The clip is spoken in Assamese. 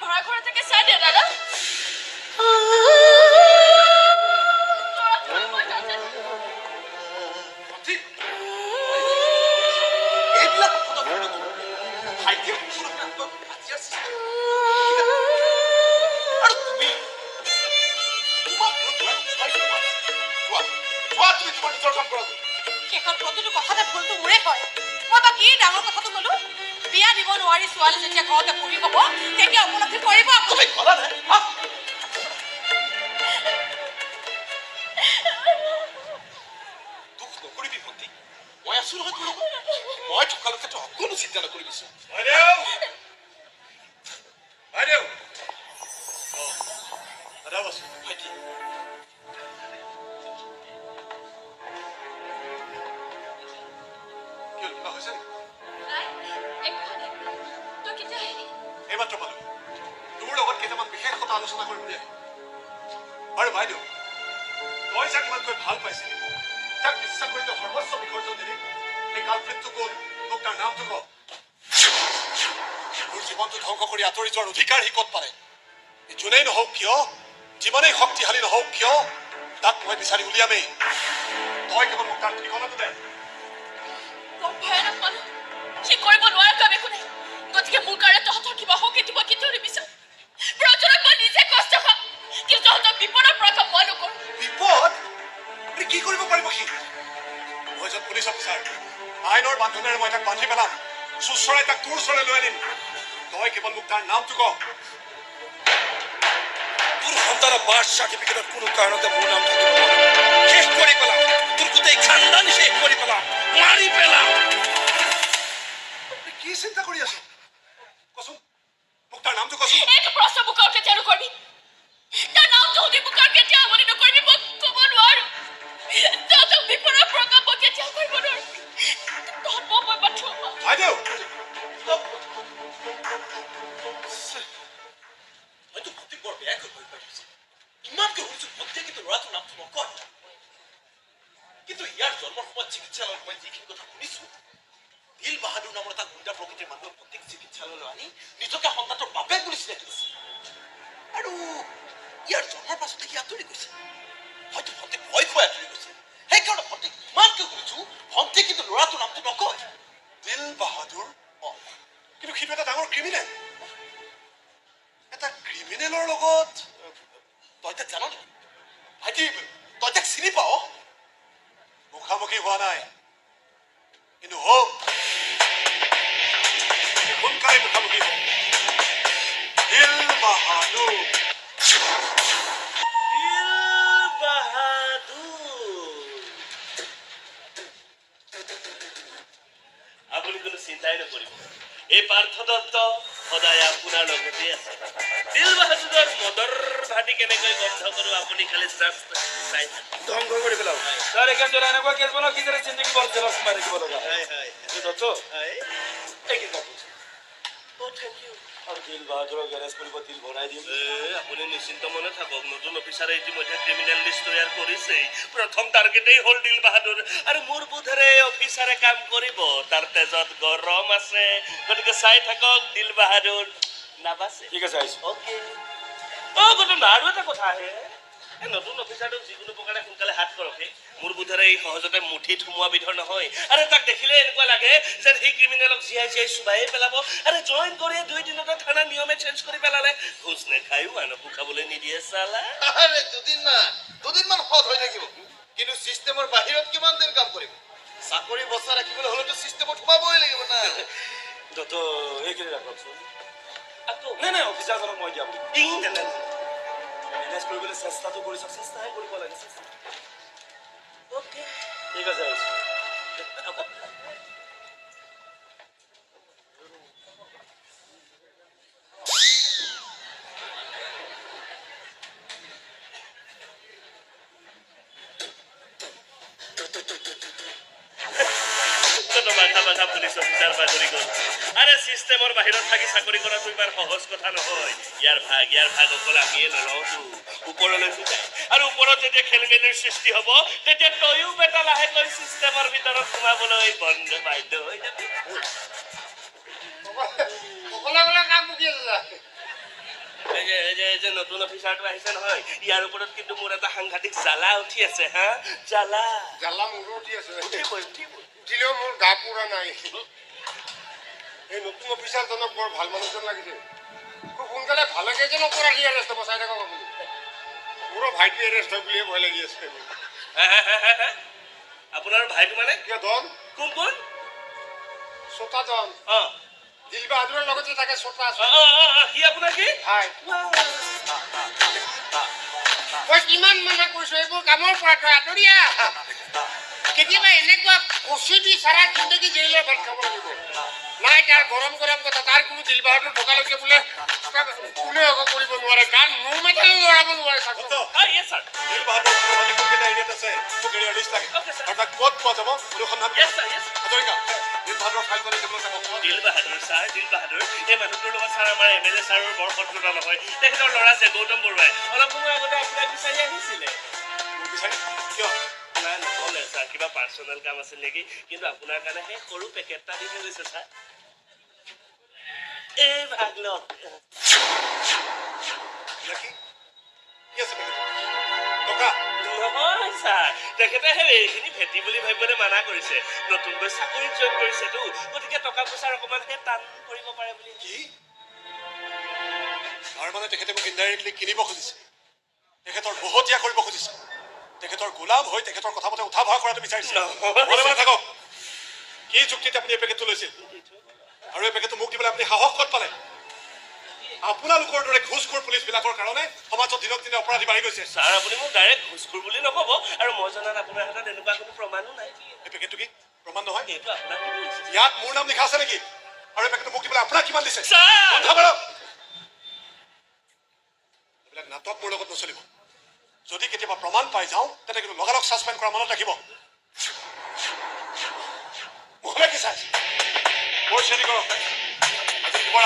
লৰা ঘৰ থেকে চাই দে দাদা বিয়া দিব নোৱাৰি ছোৱালী যেতিয়া ঘৰতে পঢ়ি পাব তেতিয়া উপলব্ধি কৰিব আপুনি দুখ নকৰিবি ভণ্টি মই আছো নহয় তোৰ লগত মই থকালৈকে তই অকণো চিন্তা নকৰিবিছো ভাইটি এইমাত্ৰ পালো তোৰ লগত কেইটামান বিশেষ কথা আলোচনা কৰিবলৈ আৰু বাইদেউ তই যাক ইমানকৈ ভাল পাইছিলি তাক বিশ্বাস কৰি তই সৰ্বস্ব বিসৰ্জন দিলি এই কালপ্ৰিতটো গ'ল মোক তাৰ নামটো ক তোৰ জীৱনটো ধ্বংস কৰি আঁতৰি যোৱাৰ অধিকাৰ সি ক'ত পালে যোনেই নহওক কিয় যিমানেই শক্তিশালী নহওক কিয় তাক মই বিচাৰি উলিয়ামেই তই কেৱল মোক তাৰ ঠিকনাটো দে সি কৰিব নোৱাৰে কাম একো নাই গতিকে মোৰ কাৰণে তহঁতৰ কিবা হওক কেতিয়াবা কেতিয়াও নিবিচাৰ প্ৰয়োজনত মই নিজে কষ্ট খাম কিন্তু তহঁতৰ বিপদৰ পৰা মই নকৰোঁ বিপদ কি কৰিব পাৰিব সি মই এজন পুলিচ অফিচাৰ আইনৰ বান্ধোনেৰে মই তাক বান্ধি পেলাম চুচৰাই তাক তোৰ ওচৰলৈ লৈ আনিম তই কেৱল মোক তাৰ নামটো ক তোৰ সন্তানৰ বাৰ্থ চাৰ্টিফিকেটত কোনো কাৰণতে মোৰ নাম থাকিব শেষ কৰি পেলাম তোৰ গোটেই খানদান শেষ কৰি পেলাম মাৰি পেলাম কি চিন্তা কৰি আছ কচোন মোক তাৰ নামটো কচোন এইটো প্ৰশ্ন মোক আৰু কেতিয়াও নকৰিবি তাৰ নামটো সুধি মোক আৰু কেতিয়াও আমনি নকৰিবি মই ক'ব নোৱাৰোঁ তহঁতক বিপদৰ পৰা মই কেতিয়াও কৰিব নোৱাৰোঁ তহঁত মই পাঠোঁ বাইদেউ হয়তো ভণ্টি বৰ বেয়াকৈ হৈ পাৰিছে ইমানকৈ শুনিছোঁ ভণ্টিয়ে কিন্তু ল'ৰাটোৰ নামটো নকয় কিন্তু ইয়াৰ জন্মৰ সময়ত চিকিৎসালয়ত মই যিখিনি কথা শুনিছোঁ দিল বাহাদুৰ নামৰ এটা গুণ্ডা প্ৰকৃতিৰ মানুহে প্ৰত্যেক চিকিৎসালয়লৈ আনি নিজকে সন্তানৰ বাপেক বুলি চিনাকি দিছে আৰু ইয়াৰ জন্মৰ পাছতে সি আঁতৰি গৈছে হয়তো ভণ্টি ভয় খুৱাই আঁতৰি গৈছে সেইকাৰণে ভণ্টিক ইমানকৈ শুনিছোঁ ভণ্টিয়ে কিন্তু ল'ৰাটোৰ নামটো নকয় দিল বাহাদুৰ কিন্তু সিটো এটা ডাঙৰ ক্ৰিমিনেল এটা ক্ৰিমিনেলৰ লগত তই তাক জান নেকি ভাইটি তই তাক চিনি পাৱ মুখামুখি হোৱা নাই কিন্তু হোম সোনকালে মুখামুখি হম দিল বাহাদুৰ আপুনি কোনো চিন্তাই নকৰিব এই পাৰ্থ দত্ত সদায় আপোনাৰ লগতে আছে দিল বাহাদুৰৰ মদৰ ভাটি কেনেকৈ বন্ধ কৰোঁ আপুনি খালি চাই ধ্বংস কৰি পেলাও ছাৰ একে জৰা এনেকুৱা কেছ বনাও কিদৰে চিন্তাকি বৰ জেলত সোমাই ৰাখিব লগা দত্ত এই কি কাপোৰ থেংক ইউ আৰু দিল বাহাদুৰৰ গেৰেজ কৰিব দিল বনাই দিম আপুনি নিশ্চিন্ত মনে থাকক নতুন অফিচাৰে ইতিমধ্যে ক্ৰিমিনেল লিষ্ট তৈয়াৰ কৰিছেই প্ৰথম টাৰ্গেটেই হ'ল দিল বাহাদুৰ আৰু মোৰ বোধেৰে অফিচাৰে কাম কৰিব তাৰ তেজত গৰম আছে গতিকে চাই থাকক দিল বাহাদুৰ নাবাচে ঠিক আছে আহিছোঁ অ'কে গৌতম আৰু এটা কথা আহে এই নতুন অফিচাৰটোক যিকোনো প্ৰকাৰে সোনকালে হাত কৰকে মোৰ বোধেৰে এই সহজতে মুঠিত সোমোৱা বিধৰ নহয় আৰু তাক দেখিলে এনেকুৱা লাগে যেন সেই ক্ৰিমিনেলক জীয়াই জীয়াই চুবাইয়ে পেলাব আৰু জইন কৰি 2 দিনতে থানা নিয়মে চেঞ্জ কৰি পেলালে ঘোষ নেখায়ো আনকো খাবলৈ নিদিয়ে চালা আৰে দুদিনমান হত হৈ থাকিব কিন্তু সিস্টেমৰ বাহিৰত কিমান দিন কাম কৰিব চাকৰি বচা ৰাখিবলৈ হলেতো সিস্টেমত সোমাবই লাগিব না দত্ত এইখিনি ৰাখকচোন আকৌ নাই অফিচাৰজনক মই দিয়া বুলি মেনেজ কৰিবলৈ চেষ্টাটো কৰি চাওক চেষ্টাহে কৰিব লাগে অ'কে ঠিক আছে আহিছোঁ মাথা পুলিচ অফিচাৰ বাগৰি গ'ল আৰে চিষ্টেমৰ বাহিৰত থাকি চাকৰি কৰাটো ইমান সহজ কথা নহয় ইয়াৰ ভাগ অকল আমিয়ে নলওঁতো ওপৰলৈতো যায় আৰু ওপৰত যেতিয়া খেলিমেলিৰ সৃষ্টি হ'ব তেতিয়া তয়ো বেটা লাহেকৈ চিষ্টেমৰ ভিতৰত সোমাবলৈ বন্ধ বাধ্য হৈ যাবি অকলে কাম বুকি আছে যে নতুন অফিচাৰটো আহিছে নহয় ইয়াৰ ওপৰত কিন্তু মোৰ এটা সাংঘাতিক জ্বালা উঠি আছে হা জ্বালা জ্বালা মোৰো উঠি আছে উঠিবই উঠিবই উঠিলেও মোৰ গা পুৰা নাই এই নতুন অফিচাৰজনক বৰ ভাল মানুহজন লাগিছে খুব সোনকালে ভালে কেইজন অপৰাধী এৰেষ্ট হ'ব চাই থাকক আপুনি মোৰো ভাইটি এৰেষ্ট হয় বুলিয়ে ভয় লাগি আছে আপোনাৰ ভাইটো মানে কিয় ধন কোন কোন চোতা ধন অ দিল বাহাদুৰৰ লগতে থাকে চোতা সি আপোনাৰ কি হয় মই কিমান মানা কৰিছো এইবোৰ কামৰ পৰা তই আঁতৰিয়া কেতিয়াবা এনেকুৱা কচি দি চাৰা জিন্দগী জেইলৰ ভাত খাব লাগিব নাই তাৰ গৰম গৰম কথা তাৰ কোনো দিল বাহাদুৰ ঢোকালৈকে বোলে কোনে একো কৰিব নোৱাৰে গান মোৰ মাথালৈ লৰাব নোৱাৰে ইয়েছ ছাৰ দিল বাহাদুৰ কোনকেইটা এৰিয়াত আছে মোক এৰিয়া লিষ্ট লাগে Okay, sir. আৰু তাক ক'ত পোৱা যাব অনুসন্ধান ইয়েছ ছাৰ ইয়েছ হাজৰিকা দিল বাহাদুৰৰ ফাইল মানে কেৱল চাব দিল বাহাদুৰ ছাৰ দিল বাহাদুৰ এই মানুহটোৰ লগত ছাৰ আমাৰ MLA ছাৰৰ বৰ শত্ৰুতা নহয় তেখেতৰ ল'ৰা যে গৌতম বৰুৱাই অলপ সময় আগতে আপোনাক বিচাৰি আহিছিলে মোক বিচাৰি কিয় নাই নহ'লে ছাৰ কিবা পাৰ্চনেল কাম আছিল নেকি কিন্তু আপোনাৰ কাৰণে সেই সৰু পেকেট এটা দি থৈ গৈছে ছাৰ এই ভাগ লওক কি কি আছে টকা নহয় ছাৰ তেখেতে সেই এইখিনি ভেটি বুলি ভাবিবলৈ মানা কৰিছে নতুনকৈ চাকৰিত জইন কৰিছেতো গতিকে টকা পইচাৰ অকণমান সেই টান কৰিব পাৰে বুলি কি তাৰ মানে তেখেতে মোক ইনডাইৰেক্টলি কিনিব খুজিছে তেখেতৰ বহতীয়া কৰিব খুজিছে তেখেতৰ গোলাম হৈ তেখেতৰ কথা মতে উঠা ভৰা কৰাটো বিচাৰিছে মনে মনে থাকক কি যুক্তিতে আপুনি এই পেকেটটো লৈছিল আৰু এই পেকেটটো মোক দিবলৈ আপুনি সাহস ক'ত পালে আপোনালোকৰ দৰে ঘুচখোৰ পুলিচবিলাকৰ কাৰণে সমাজত দিনক দিনে অপৰাধী বাঢ়ি গৈছে ছাৰ আপুনি মোক ডাইৰেক্ট ঘুচখোৰ বুলি নক'ব আৰু মই জনাত আপোনাৰ হাতত এনেকুৱা কোনো প্ৰমাণো নাই এই পেকেটটো কি প্ৰমাণ নহয় এইটো আপোনাক ইয়াত মোৰ নাম লিখা আছে নেকি আৰু এই পেকেটটো মোক দিবলৈ আপোনাক কিমান দিছে ছাৰ বন্ধ কৰক এইবিলাক নাটক মোৰ লগত নচলিব যদি কেতিয়াবা প্ৰমাণ পাই যাওঁ তেন্তে কিন্তু লগালগ ছাছপেণ্ড কৰা মনত ৰাখিব মোহনে কি চাই মোৰ শ্ৰেণী কৰক